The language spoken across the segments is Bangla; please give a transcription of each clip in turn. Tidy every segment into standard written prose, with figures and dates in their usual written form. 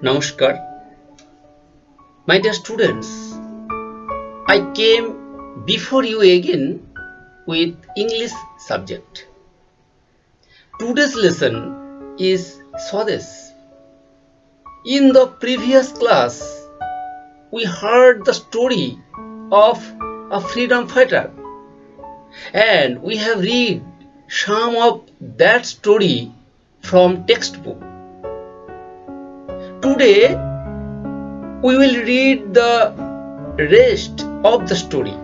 Namaskar. My dear students, I came before you again with English subject. Today's lesson is Swades. In the previous class, we heard the story of a freedom fighter and we have read some of that story from textbook. Today, we will read the rest of the story,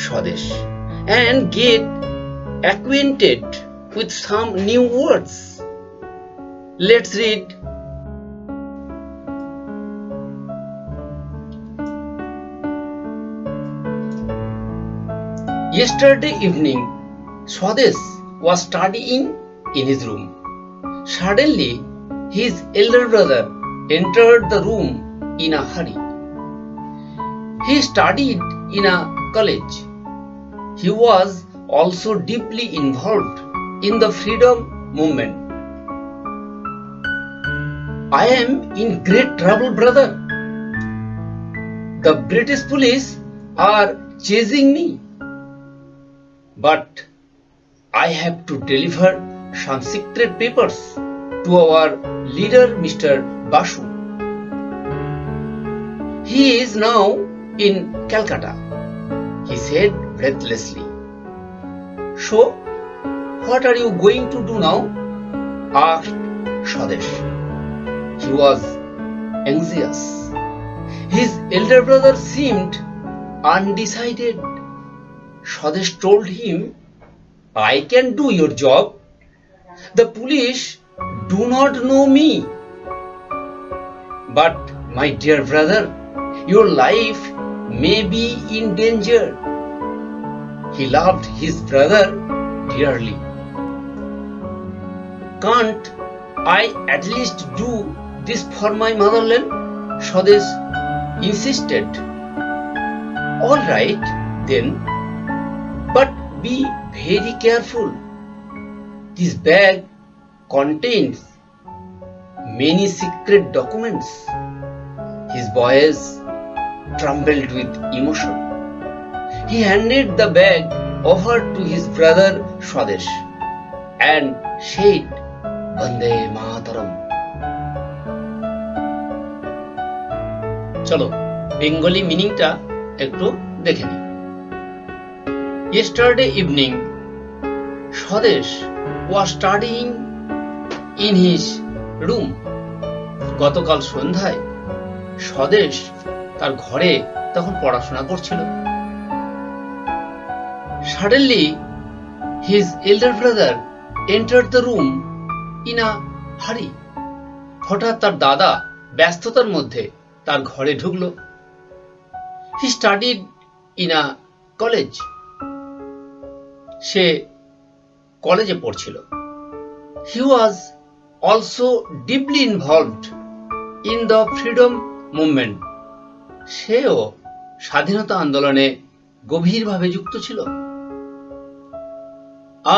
Swades, and get acquainted with some new words. Let's read. Yesterday evening, Swades was studying in his room. Suddenly, his elder brother entered the room in a hurry. He studied in a college. He was also deeply involved in the freedom movement. I am in great trouble, brother. The British police are chasing me. But I have to deliver some secret papers to our leader, Mr. Basu. He is now in Calcutta, he said breathlessly. So, what are you going to do now? Asked Swades. He was anxious. His elder brother seemed undecided. Swades told him, I can do your job. The police do not know me. But, my dear brother, your life may be in danger. He loved his brother dearly. Can't I at least do this for my motherland? Swades insisted. All right, then, but be very careful. This bag contains many secret documents. His voice trembled with emotion. He handed the bag over to his brother Swades and said, Vande Mataram. চলো বেঙ্গলি মিনিংটা একটু দেখে নিই। Yesterday evening, Swades was studying in his room. গতকাল সন্ধ্যায় Swades তার ঘরে তখন পড়াশোনা করছিল। Suddenly, his elder brother entered the room in a hurry. হঠাৎ তার দাদা ব্যস্ততার মধ্যে তার ঘরে ঢুকলো। He studied in a college. সে কলেজে পড়ছিল। He was also deeply involved in the freedom movement. সেও স্বাধীনতা আন্দোলনে গভীরভাবে যুক্ত ছিল।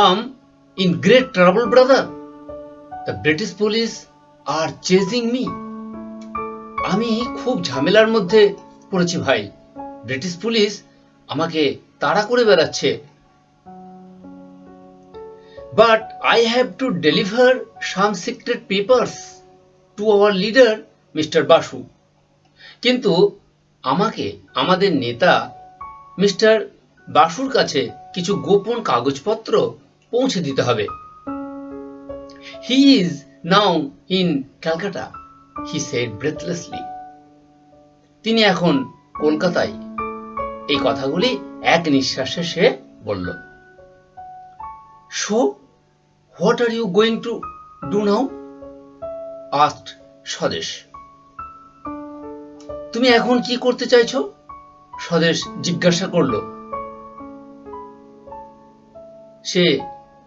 I'm in great trouble, brother. The British police are chasing me. আমি খুব ঝামেলার মধ্যে পড়েছি ভাই। ব্রিটিশ পুলিশ আমাকে তাড়া করে বেড়াচ্ছে। But I have to deliver some secret papers to our leader, Mr. Basu. কিন্তু আমাকে আমাদের নেতা মিস্টার বাসুর কাছে কিছু গোপন কাগজপত্র পৌঁছে দিতে হবে। He is now in Calcutta, he said breathlessly. তিনি এখন কলকাতায়। এই কথাগুলি এক নিঃশ্বাসে সে বলল। So, what are you going to do now? asked Swades. তুমি এখন কি করতে চাইছো? Swades জিজ্ঞাসা করল।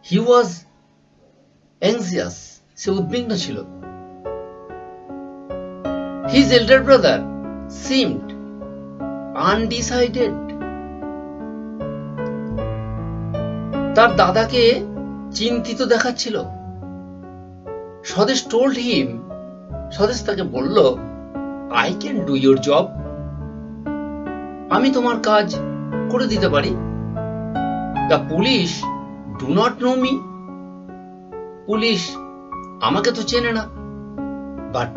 he was anxious. সে উদ্বিগ্ন ছিল। His elder brother seemed undecided. তার দাদাকে চিন্তিত দেখাচ্ছিল। Swades told him, স্বদেশ তাকে বলল, I can do your job. আমি তোমার কাজ করে দিতে পারি। The police do not know me. Police আমাকে তো চেনে না। But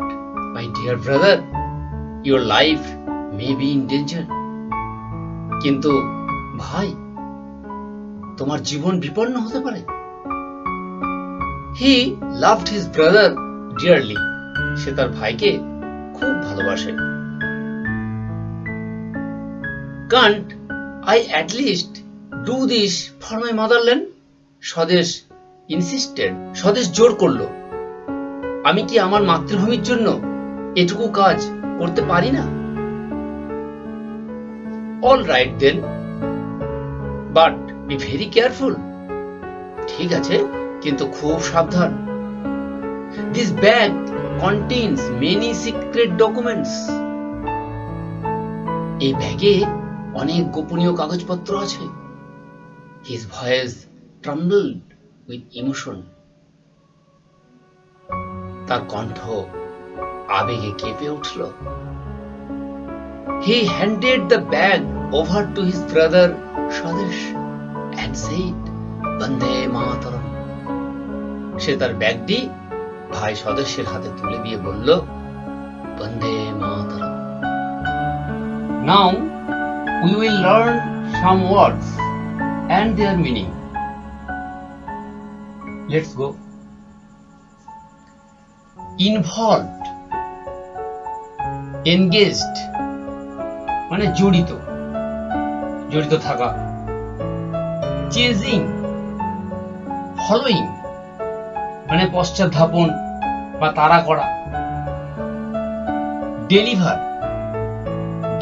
my dear brother, your life may be in danger. কিন্তু ভাই, তোমার জীবন বিপন্ন হতে পারে। He loved his brother dearly. সে তার ভাইকে খুব ভালোবাসে। Can't I at least do this for my motherland? Swadesh insisted. Swadesh জোর করলো, আমি কি আমার মাতৃভূমির জন্য এটুকু কাজ করতে পারি না? All right then, but be very careful. ঠিক আছে, কিন্তু খুব সাবধান। This bag contains many secret documents. এই ব্যাগে অনেক গোপনীয় কাগজপত্র আছে। His voice trembled with emotion. তার কণ্ঠ আবেগে কেঁপে উঠল। He handed the bag over to his brother Swadesh and said, "Bande Mataram." সে তার ব্যাগটি ভাই স্বদেশের হাতে তুলে দিয়ে বলল, বন্দে মাতরম। Now we will learn some words and their meaning. Let's go. Involved, engaged মানে জড়িত, জড়িত থাকা। চেজিং, ফলোইং মানে পশ্চাৎধাপন বা তাড়া করা। ডেলিভার,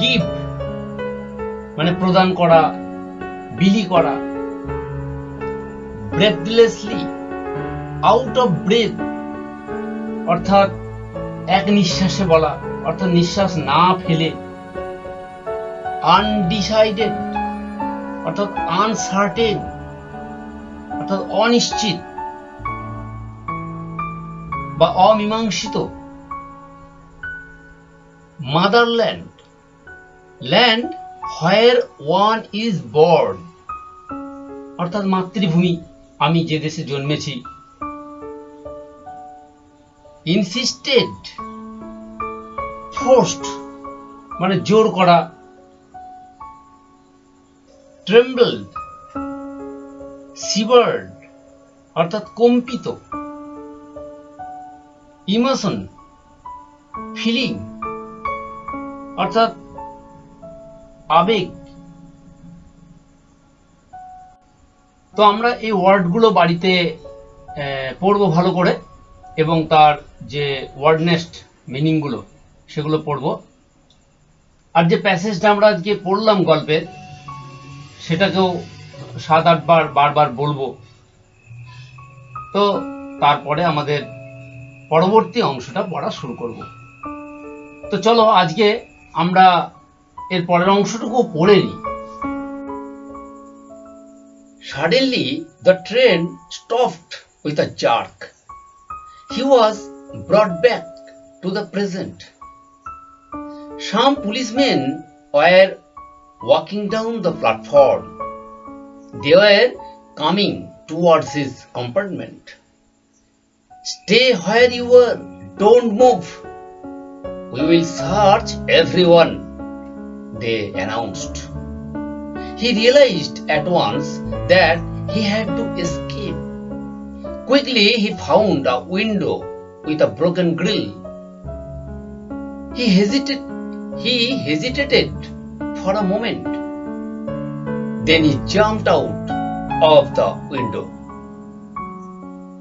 গিভ মানে প্রদান করা, বিলি করা। ব্রেথলেসলি, আউট অফ ব্রেথ অর্থাৎ এক নিঃশ্বাসে বলা, অর্থাৎ নিঃশ্বাস না ফেলে। আনডিসাইডেড অর্থাৎ আনসার্টেন অর্থাৎ অনিশ্চিত বা অমীমাংসিত। Motherland, land where one is born অর্থাৎ মাতৃভূমি, আমি যে দেশে জন্মেছি। ইনসিস্টেড, ফোর্সড মানে জোর করা। ট্রেম্বলড, সিভার্ড অর্থাৎ কম্পিত। ইমোশন, ফিলিং অর্থাৎ আবেগ। তো আমরা এই ওয়ার্ডগুলো বাড়িতে পড়বো ভালো করে, এবং তার যে ওয়ার্ড নেস্ট মিনিং গুলো সেগুলো পড়বো। আর যে প্যাসেজটা আমরা আজকে পড়লাম গল্পের, সেটাকেও 7-8 বার বারবার বলবো। তো তারপরে আমাদের পরবর্তী অংশটা পড়া শুরু করব। তো চলো আজকে আমরা এর পরের অংশটুকু পড়ে নিই। Suddenly the train stopped with a jerk. He was brought back to the present. Some policemen were walking down the platform. They were coming towards his compartment. Stay where you were, don't move. We will search everyone, they announced. He realized at once that he had to escape. Quickly he found a window with a broken grill. He hesitated for a moment. Then he jumped out of the window.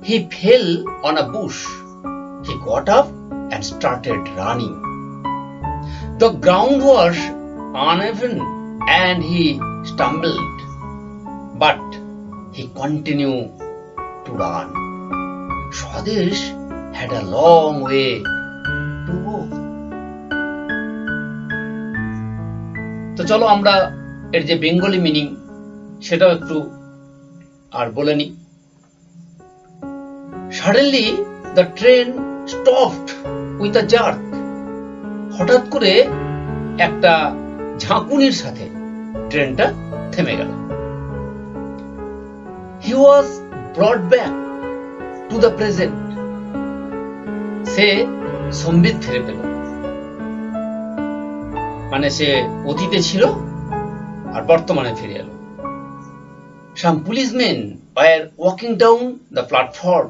He fell on a bush. He got up and started running. The ground was uneven and he stumbled, but he continued to run. Swadesh had a long way to go. তো চলো আমরা এর যে বেঙ্গলি মিনিং সেটাও একটু আর বলে নি। Suddenly the train stopped with a jerk, হঠাৎ করে একটা ঝাঁকুনির সাথে ট্রেনটা থেমে গেল। He was brought back to the present. সে সম্বিত ফিরে পেল, মানে সে অতীতে ছিল আর বর্তমানে ফিরে এলো। Some policemen were walking down the platform.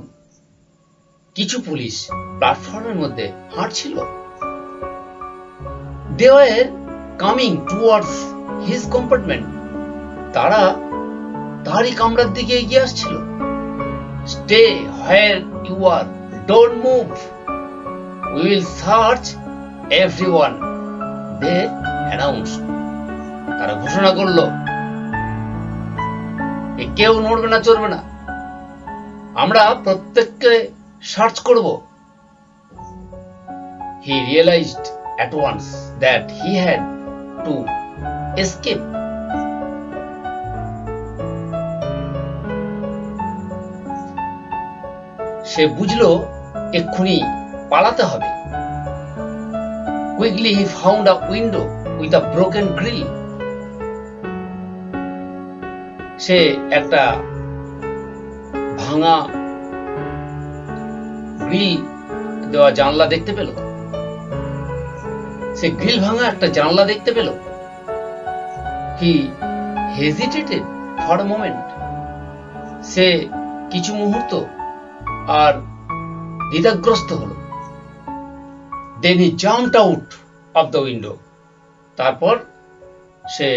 কিছু পুলিশ প্ল্যাটফর্মের মধ্যে হাঁটছিল। They were coming towards his compartment. তারা তারই কামরার দিকে এগিয়ে আসছিল। Stay where you are. Don't move. We will search everyone. They announced. তারা ঘোষণা করলো, কেউ নড়বে না, চড়বে না, আমরা প্রত্যেককে সার্চ করব। He realized at once that he had to escape. সে বুঝলো এক্ষুনি পালাতে হবে। Quickly he found a window with a broken grill. সে একটা ভাঙা গ্রিল দেওয়া জানলা দেখতে পেল। সে গ্রিল ভাঙা একটা জানলা দেখতে পেল। He hesitated for a moment. সে কিছু মুহূর্ত আর দ্বিধাগ্রস্ত হলো। Then he jumped out of the window. তারপর সে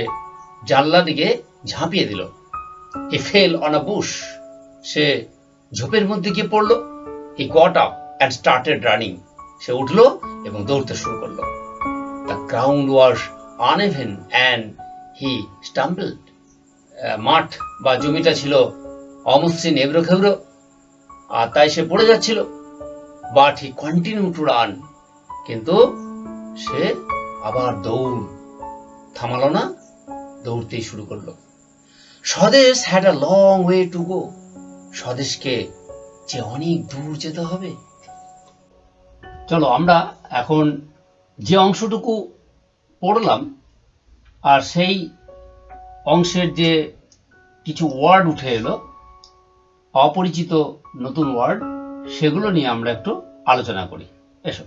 জানলা দিকে ঝাঁপিয়ে দিল। He fell on a bush. সে ঝোপের মধ্যে গিয়ে পড়ল। He got up and started running. সে উঠল এবং দৌড়তে শুরু করলো। The ground was uneven and he stumbled. মাঠ বা জমিটা ছিল অমসৃণ, এবড়ো খেবড়ো, আর তাই সে পড়ে যাচ্ছিল। But he continued to run. কিন্তু সে আবার দৌড় থামালো না, দৌড়তেই শুরু করলো। স্বদেশ had a long way to go. স্বদেশকে যে অনেক দূর যেতে হবে। চলো আমরা এখন যে অংশটুকু পড়লাম আর সেই অংশের যে কিছু ওয়ার্ড উঠে এলো, অপরিচিত নতুন ওয়ার্ড, সেগুলো নিয়ে আমরা একটু আলোচনা করি। এসো।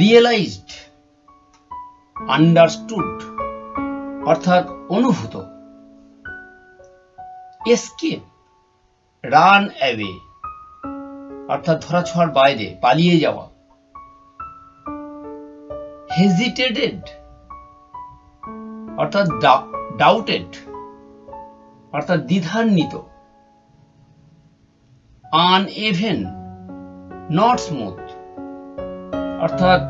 রিয়েলাইজড, আন্ডারস্টুড অর্থাৎ অনুভূত। এসকেপ, রান অ্যাওয়ে অর্থাৎ ধরাছোঁয়ার বাইরে, পালিয়ে যাওয়া। হেজিটেটেড অর্থাৎ ডাউটেড অর্থাৎ দ্বিধান্বিত। আনএভেন, নট স্মুথ অর্থাৎ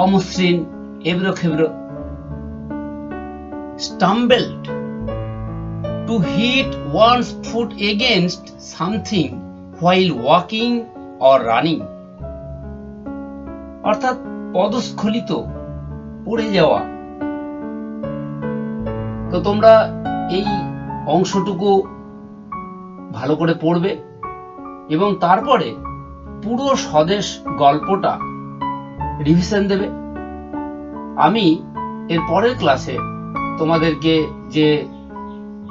অমসৃণ, এবড়ো খেবড়ো। স্টাম্বলড, to hit one's foot against something while walking or running অর্থাৎ পদস্খলিত, পড়ে যাওয়া। তো তোমরা এই অংশটুকু ভালো করে পড়বে এবং তারপরে পুরো স্বদেশ গল্পটা রিভিশন দেবে। আমি এর পরের ক্লাসে তোমাদেরকে যে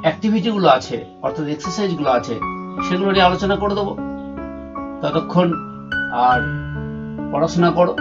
অ্যাক্টিভিটিগুলো আছে অর্থাৎ এক্সারসাইজগুলো আছে সেগুলো নিয়ে আলোচনা করে দেবো। ততক্ষণ আর পড়াশোনা করো।